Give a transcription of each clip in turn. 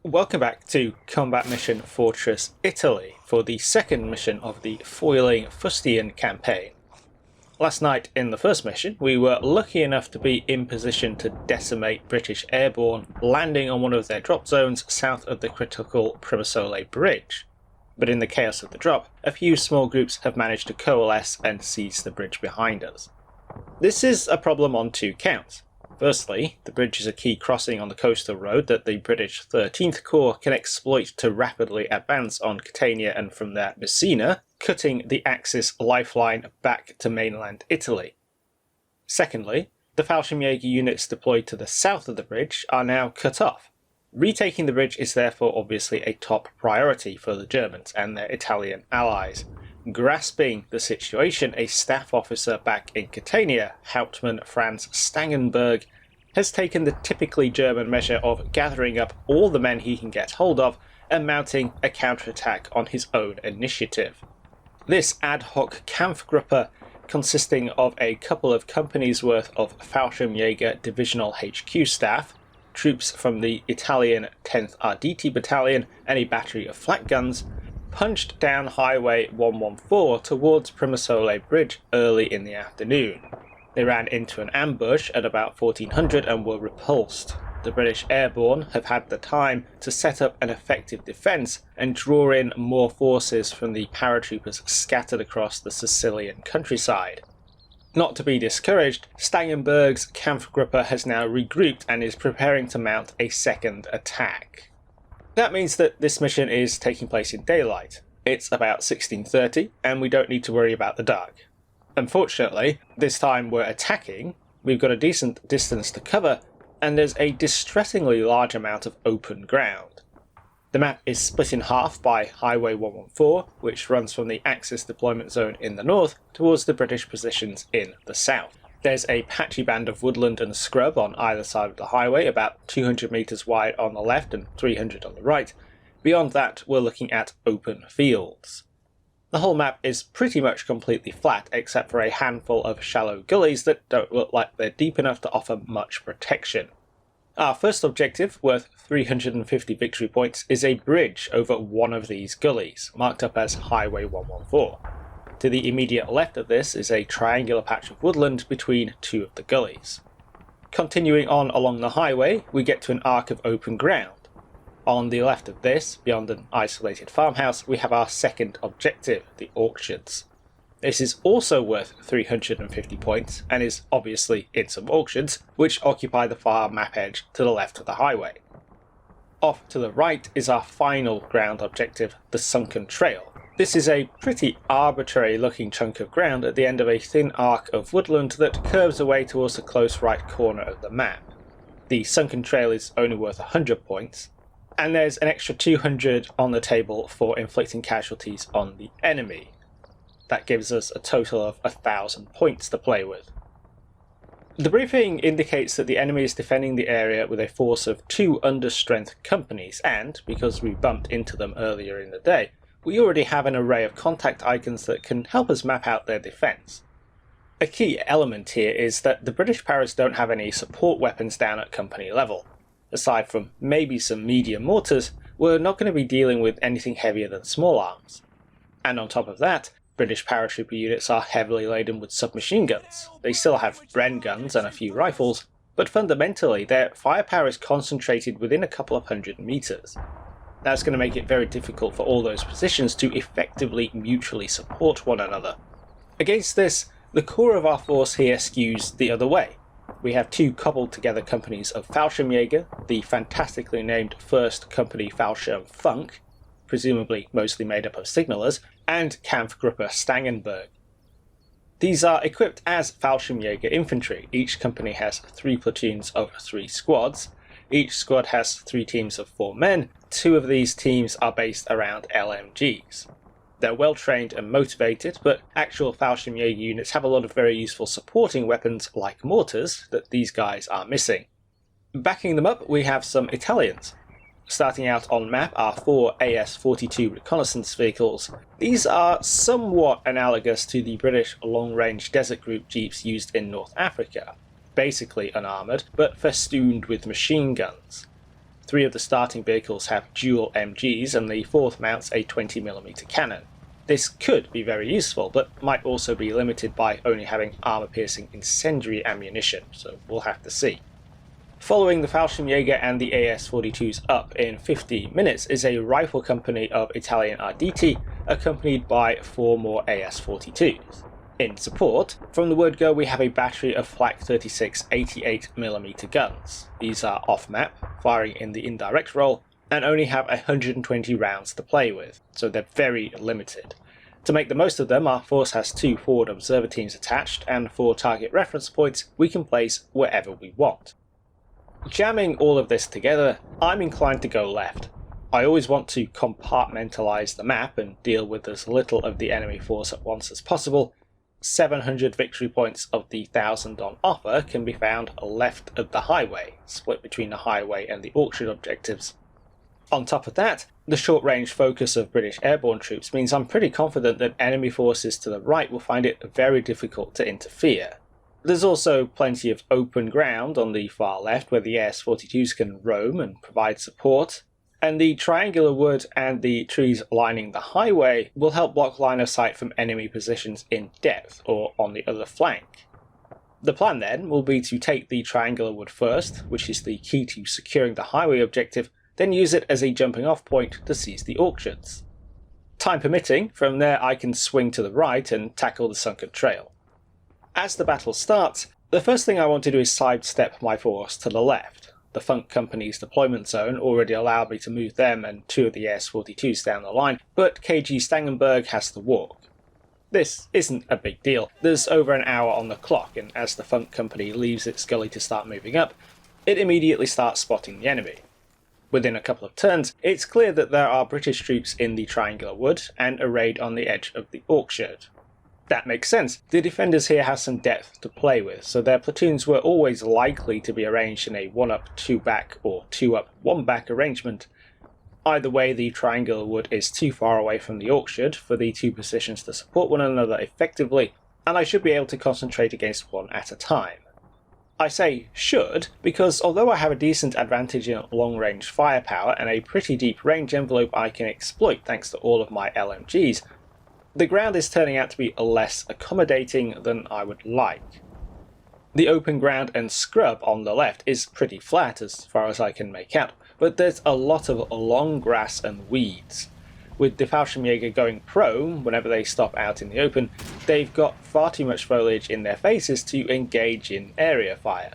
Welcome back to Combat Mission Fortress Italy for the second mission of the Foiling Fustian campaign. Last night in the first mission we were lucky enough to be in position to decimate British Airborne, landing on one of their drop zones south of the critical Primasole bridge. But in the chaos of the drop, a few small groups have managed to coalesce and seize the bridge behind us. This is a problem on two counts. Firstly, the bridge is a key crossing on the coastal road that the British 13th Corps can exploit to rapidly advance on Catania and from there Messina, cutting the Axis lifeline back to mainland Italy. Secondly, the Fallschirmjaeger units deployed to the south of the bridge are now cut off. Retaking the bridge is therefore obviously a top priority for the Germans and their Italian allies. Grasping the situation, a staff officer back in Catania, Hauptmann Franz Stangenberg, has taken the typically German measure of gathering up all the men he can get hold of and mounting a counterattack on his own initiative. This ad hoc Kampfgruppe, consisting of a couple of companies worth of Fallschirmjaeger divisional HQ staff, troops from the Italian 10th Arditi battalion and a battery of flak guns, punched down Highway 114 towards Primasole Bridge early in the afternoon. They ran into an ambush at about 1400 and were repulsed. The British Airborne have had the time to set up an effective defence and draw in more forces from the paratroopers scattered across the Sicilian countryside. Not to be discouraged, Stangenberg's Kampfgruppe has now regrouped and is preparing to mount a second attack. That means that this mission is taking place in daylight. It's about 16:30 and we don't need to worry about the dark. Unfortunately, this time we're attacking, we've got a decent distance to cover, and there's a distressingly large amount of open ground. The map is split in half by Highway 114, which runs from the Axis deployment zone in the north towards the British positions in the south. There's a patchy band of woodland and scrub on either side of the highway, about 200 metres wide on the left and 300 on the right. Beyond that, we're looking at open fields. The whole map is pretty much completely flat, except for a handful of shallow gullies that don't look like they're deep enough to offer much protection. Our first objective, worth 350 victory points, is a bridge over one of these gullies, marked up as Highway 114. To the immediate left of this is a triangular patch of woodland between two of the gullies. Continuing on along the highway, we get to an arc of open ground. On the left of this, beyond an isolated farmhouse, we have our second objective, the orchards. This is also worth 350 points, and is obviously in some orchards, which occupy the far map edge to the left of the highway. Off to the right is our final ground objective, the sunken trail. This is a pretty arbitrary looking chunk of ground at the end of a thin arc of woodland that curves away towards the close right corner of the map. The sunken trail is only worth 100 points, and there's an extra 200 on the table for inflicting casualties on the enemy. That gives us a total of 1000 points to play with. The briefing indicates that the enemy is defending the area with a force of 2 understrength companies, and, because we bumped into them earlier in the day, we already have an array of contact icons that can help us map out their defence. A key element here is that the British Paras don't have any support weapons down at company level. Aside from maybe some medium mortars, we're not going to be dealing with anything heavier than small arms. And on top of that, British paratrooper units are heavily laden with submachine guns. They still have Bren guns and a few rifles, but fundamentally their firepower is concentrated within a couple of hundred metres. That's going to make it very difficult for all those positions to effectively mutually support one another. Against this, the core of our force here skews the other way. We have 2 cobbled together companies of Fallschirmjäger, the fantastically named 1st Company Fallschirm Funk, presumably mostly made up of signallers, and Kampfgruppe Stangenberg. These are equipped as Fallschirmjäger infantry. Each company has 3 platoons of 3 squads. Each squad has 3 teams of 4 men. 2 of these teams are based around LMGs. They're well trained and motivated, but actual Fallschirmjäger units have a lot of very useful supporting weapons like mortars that these guys are missing. Backing them up, we have some Italians. Starting out on map are 4 AS-42 reconnaissance vehicles. These are somewhat analogous to the British long-range desert group jeeps used in North Africa. Basically unarmoured, but festooned with machine guns. 3 of the starting vehicles have dual MGs and the 4th mounts a 20mm cannon. This could be very useful, but might also be limited by only having armor-piercing incendiary ammunition, so we'll have to see. Following the Fallschirmjaeger and the AS-42s up in 50 minutes is a rifle company of Italian Arditi, accompanied by 4 more AS-42s. In support, from the word go we have a battery of Flak 36 88mm guns. These are off-map, firing in the indirect role, and only have 120 rounds to play with, so they're very limited. To make the most of them, our force has 2 forward observer teams attached, and 4 target reference points we can place wherever we want. Jamming all of this together, I'm inclined to go left. I always want to compartmentalise the map and deal with as little of the enemy force at once as possible. 700 victory points of the 1000 on offer can be found left of the highway, split between the highway and the Orchard objectives. On top of that, the short-range focus of British Airborne troops means I'm pretty confident that enemy forces to the right will find it very difficult to interfere. There's also plenty of open ground on the far left where the AS-42s can roam and provide support, and the triangular wood and the trees lining the highway will help block line of sight from enemy positions in depth or on the other flank. The plan then will be to take the triangular wood first, which is the key to securing the highway objective, then use it as a jumping off point to seize the orchards. Time permitting, from there I can swing to the right and tackle the sunken trail. As the battle starts, the first thing I want to do is sidestep my force to the left. The Funk Company's deployment zone already allowed me to move them and 2 of the AS-42s down the line, but KG Stangenberg has to walk. This isn't a big deal. There's over an hour on the clock, and as the Funk Company leaves its gully to start moving up, it immediately starts spotting the enemy. Within a couple of turns, it's clear that there are British troops in the triangular wood and arrayed on the edge of the Orchard. That makes sense. The defenders here have some depth to play with, so their platoons were always likely to be arranged in a 1-up, 2-back or 2-up, 1-back arrangement. Either way, the triangular wood is too far away from the Orchard for the 2 positions to support one another effectively, and I should be able to concentrate against one at a time. I say should because although I have a decent advantage in long-range firepower and a pretty deep range envelope I can exploit thanks to all of my LMGs, the ground is turning out to be less accommodating than I would like. The open ground and scrub on the left is pretty flat as far as I can make out, but there's a lot of long grass and weeds. With the Fallschirmjäger going prone whenever they stop out in the open, they've got far too much foliage in their faces to engage in area fire.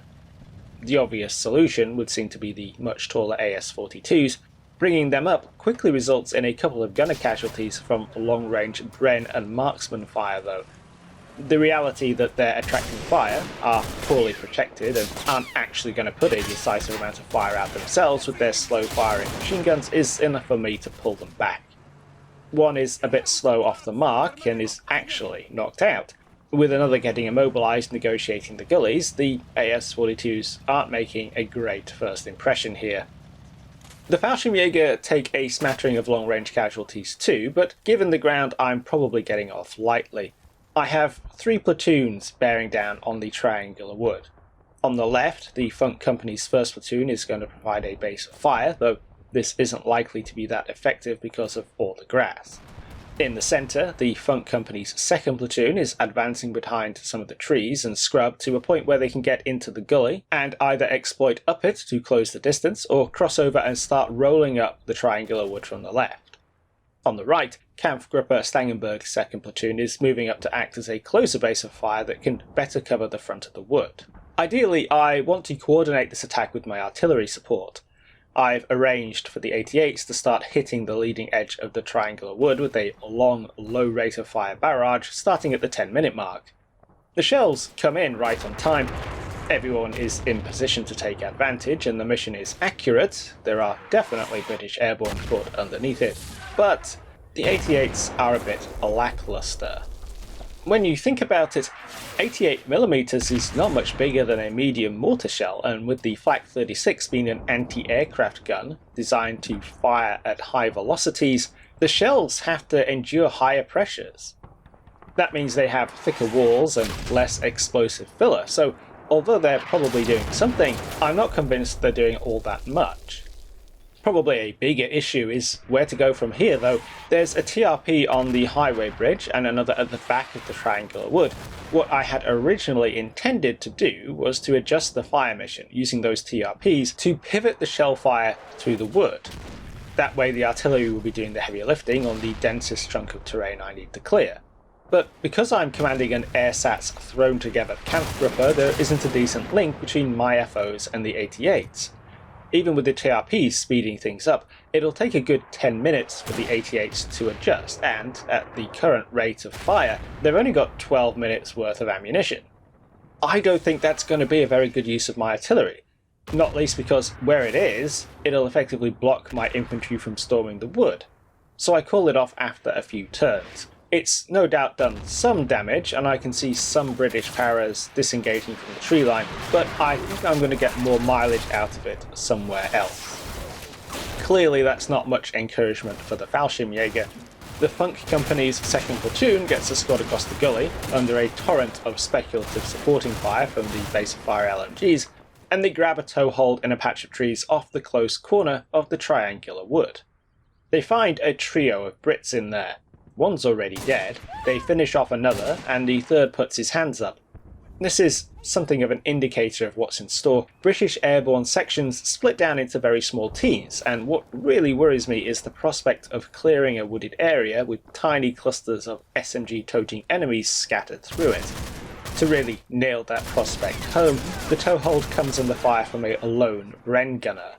The obvious solution would seem to be the much taller AS-42s. Bringing them up quickly results in a couple of gunner casualties from long-range Bren and marksman fire though. The reality that they're attracting fire, are poorly protected and aren't actually going to put a decisive amount of fire out themselves with their slow-firing machine guns is enough for me to pull them back. One is a bit slow off the mark and is actually knocked out. With another getting immobilised negotiating the gullies, the AS-42s aren't making a great first impression here. The Fallschirmjäger take a smattering of long-range casualties too, but given the ground I'm probably getting off lightly. I have 3 platoons bearing down on the triangular wood. On the left, the Funk Company's 1st platoon is going to provide a base of fire, though this isn't likely to be that effective because of all the grass. In the centre, the Funk Company's 2nd platoon is advancing behind some of the trees and scrub to a point where they can get into the gully and either exploit up it to close the distance or cross over and start rolling up the triangular wood from the left. On the right, Kampfgruppe Stangenberg's 2nd platoon is moving up to act as a closer base of fire that can better cover the front of the wood. Ideally, I want to coordinate this attack with my artillery support. I've arranged for the 88s to start hitting the leading edge of the triangular wood with a long, low rate of fire barrage starting at the 10-minute mark. The shells come in right on time, everyone is in position to take advantage and the mission is accurate. There are definitely British Airborne caught underneath it, but the 88s are a bit lackluster. When you think about it, 88mm is not much bigger than a medium mortar shell, and with the Flak 36 being an anti-aircraft gun designed to fire at high velocities, the shells have to endure higher pressures. That means they have thicker walls and less explosive filler, so although they're probably doing something, I'm not convinced they're doing all that much. Probably a bigger issue is where to go from here though. There's a TRP on the highway bridge and another at the back of the triangular wood. What I had originally intended to do was to adjust the fire mission using those TRPs to pivot the shell fire through the wood. That way the artillery will be doing the heavier lifting on the densest chunk of terrain I need to clear. But because I'm commanding an AirSats thrown together Kampfgruppe, there isn't a decent link between my FOs and the 88s. Even with the TRPs speeding things up, it'll take a good 10 minutes for the 88s to adjust, and at the current rate of fire, they've only got 12 minutes worth of ammunition. I don't think that's going to be a very good use of my artillery, not least because where it is, it'll effectively block my infantry from storming the wood, so I call it off after a few turns. It's no doubt done some damage, and I can see some British paras disengaging from the tree line, but I think I'm going to get more mileage out of it somewhere else. Clearly that's not much encouragement for the Fallschirmjaeger. The Funk Company's 2nd platoon gets a squad across the gully under a torrent of speculative supporting fire from the base of fire LMGs, and they grab a toehold in a patch of trees off the close corner of the triangular wood. They find a trio of Brits in there. One's already dead, they finish off another, and the third puts his hands up. This is something of an indicator of what's in store. British Airborne sections split down into very small teams, and what really worries me is the prospect of clearing a wooded area with tiny clusters of SMG-toting enemies scattered through it. To really nail that prospect home, the toehold comes under fire from a lone Bren gunner.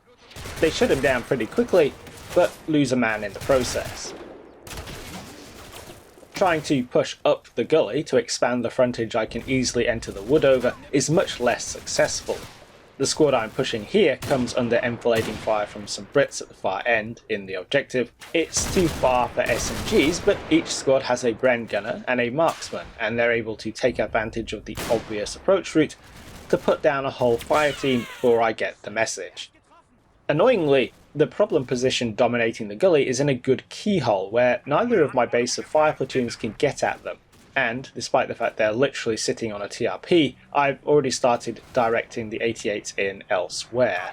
They shut him down pretty quickly, but lose a man in the process. Trying to push up the gully to expand the frontage I can easily enter the wood over is much less successful. The squad I'm pushing here comes under enfilading fire from some Brits at the far end in the objective. It's too far for SMGs, but each squad has a Bren gunner and a marksman, and they're able to take advantage of the obvious approach route to put down a whole fire team before I get the message. Annoyingly, the problem position dominating the gully is in a good keyhole where neither of my base of fire platoons can get at them, and despite the fact they're literally sitting on a TRP, I've already started directing the 88s in elsewhere.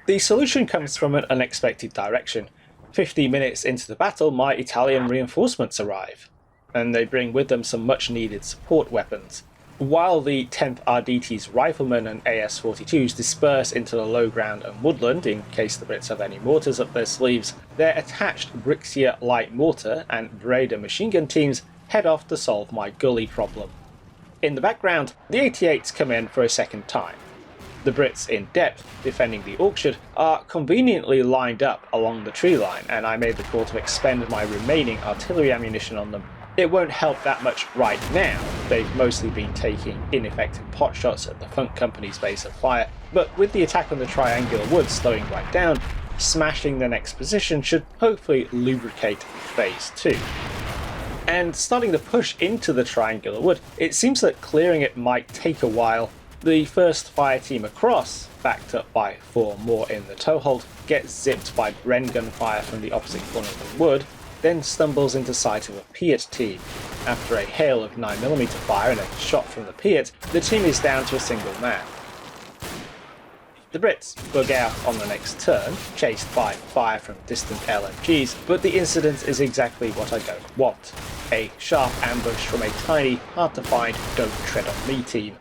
The solution comes from an unexpected direction. 50 minutes into the battle, my Italian reinforcements arrive, and they bring with them some much needed support weapons. While the 10th RDT's riflemen and AS-42s disperse into the low ground and woodland in case the Brits have any mortars up their sleeves, their attached Brixia light mortar and Breda machine gun teams head off to solve my gully problem. In the background, the 88s come in for a second time. The Brits in depth, defending the orchard, are conveniently lined up along the tree line, and I made the call to expend my remaining artillery ammunition on them. It won't help that much right now, they've mostly been taking ineffective pot shots at the Funk Company's base of fire, but with the attack on the triangular wood slowing right down, smashing the next position should hopefully lubricate phase 2. And starting to push into the triangular wood, it seems that clearing it might take a while. The first fire team across, backed up by 4 more in the toehold, gets zipped by Bren gun fire from the opposite corner of the wood, then stumbles into sight of a Piat team. After a hail of 9mm fire and a shot from the Piat, the team is down to a single man. The Brits bug out on the next turn, chased by fire from distant LMGs, but the incident is exactly what I don't want. A sharp ambush from a tiny, hard to find, don't tread on me team.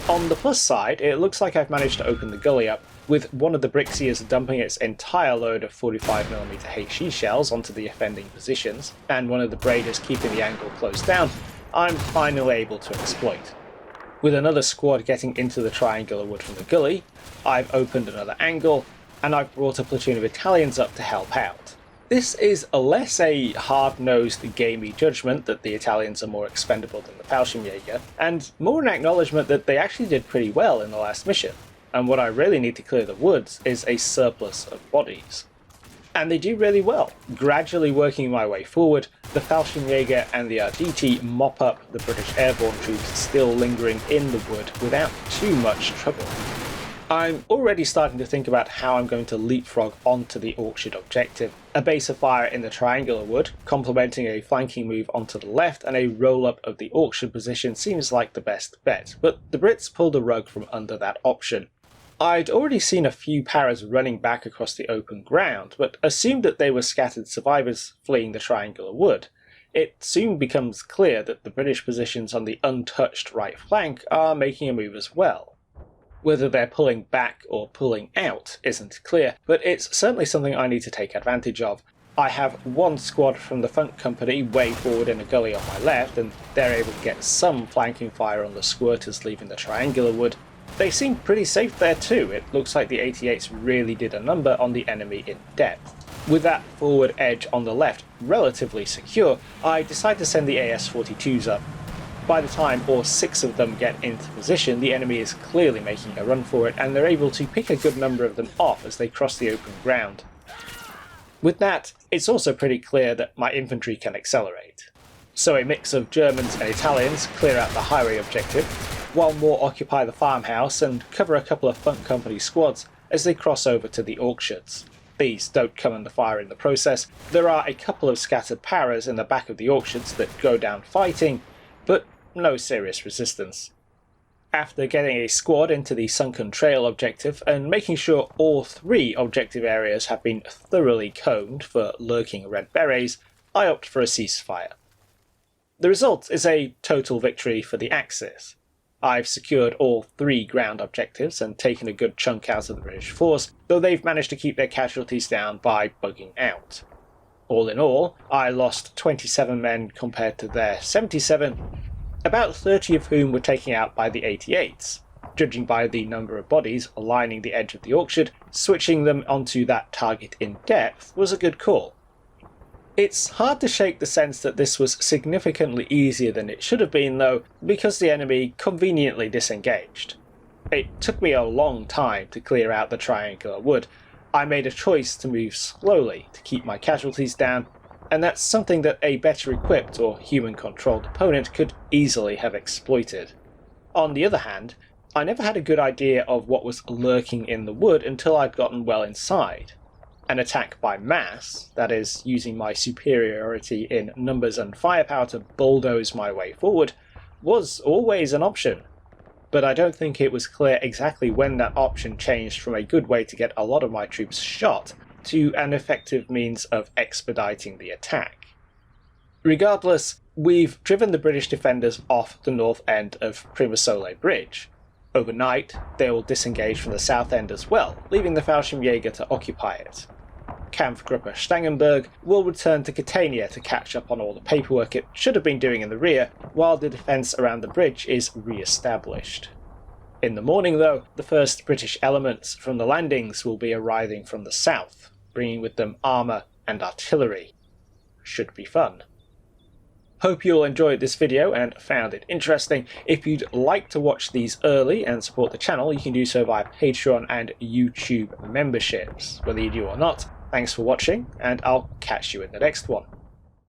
On the plus side, it looks like I've managed to open the gully up, with one of the Brixias dumping its entire load of 45mm HE shells onto the offending positions, and one of the Bredas keeping the angle closed down. I'm finally able to exploit. With another squad getting into the triangular wood from the gully, I've opened another angle, and I've brought a platoon of Italians up to help out. This is less a hard-nosed gamey judgment that the Italians are more expendable than the Fallschirmjaeger, and more an acknowledgement that they actually did pretty well in the last mission, and what I really need to clear the woods is a surplus of bodies. And they do really well. Gradually working my way forward, the Fallschirmjaeger and the RDT mop up the British Airborne troops still lingering in the wood without too much trouble. I'm already starting to think about how I'm going to leapfrog onto the orchard objective. A base of fire in the triangular wood, complementing a flanking move onto the left, and a roll-up of the orchard position seems like the best bet, but the Brits pulled the rug from under that option. I'd already seen a few paras running back across the open ground, but assumed that they were scattered survivors fleeing the triangular wood. It soon becomes clear that the British positions on the untouched right flank are making a move as well. Whether they're pulling back or pulling out isn't clear, but it's certainly something I need to take advantage of. I have one squad from the Funk Company way forward in a gully on my left, and they're able to get some flanking fire on the squirters leaving the triangular wood. They seem pretty safe there too. It looks like the 88s really did a number on the enemy in depth. With that forward edge on the left relatively secure, I decide to send the AS-42s up. By the time all 6 of them get into position, the enemy is clearly making a run for it, and they're able to pick a good number of them off as they cross the open ground. With that, it's also pretty clear that my infantry can accelerate. So a mix of Germans and Italians clear out the highway objective, while more occupy the farmhouse and cover a couple of Funk Company squads as they cross over to the orchards. These don't come under fire in the process. There are a couple of scattered paras in the back of the orchards that go down fighting, but no serious resistance. After getting a squad into the Sunken Trail objective and making sure all 3 objective areas have been thoroughly combed for lurking red berets, I opt for a ceasefire. The result is a total victory for the Axis. I've secured all 3 ground objectives and taken a good chunk out of the British force, though they've managed to keep their casualties down by bugging out. All in all, I lost 27 men compared to their 77, about 30 of whom were taken out by the 88s. Judging by the number of bodies lining the edge of the orchard, switching them onto that target in depth was a good call. It's hard to shake the sense that this was significantly easier than it should have been though, because the enemy conveniently disengaged. It took me a long time to clear out the triangular wood. I made a choice to move slowly to keep my casualties down, and that's something that a better equipped or human-controlled opponent could easily have exploited. On the other hand, I never had a good idea of what was lurking in the wood until I'd gotten well inside. An attack by mass, that is, using my superiority in numbers and firepower to bulldoze my way forward, was always an option. But I don't think it was clear exactly when that option changed from a good way to get a lot of my troops shot to an effective means of expediting the attack. Regardless, we've driven the British defenders off the north end of Primosole Bridge. Overnight, they will disengage from the south end as well, leaving the Fallschirmjaeger to occupy it. Kampfgruppe Stangenberg will return to Catania to catch up on all the paperwork it should have been doing in the rear, while the defence around the bridge is re-established. In the morning though, the first British elements from the landings will be arriving from the south, bringing with them armour and artillery. Should be fun. Hope you all enjoyed this video and found it interesting. If you'd like to watch these early and support the channel, you can do so via Patreon and YouTube memberships. Whether you do or not, thanks for watching, and I'll catch you in the next one.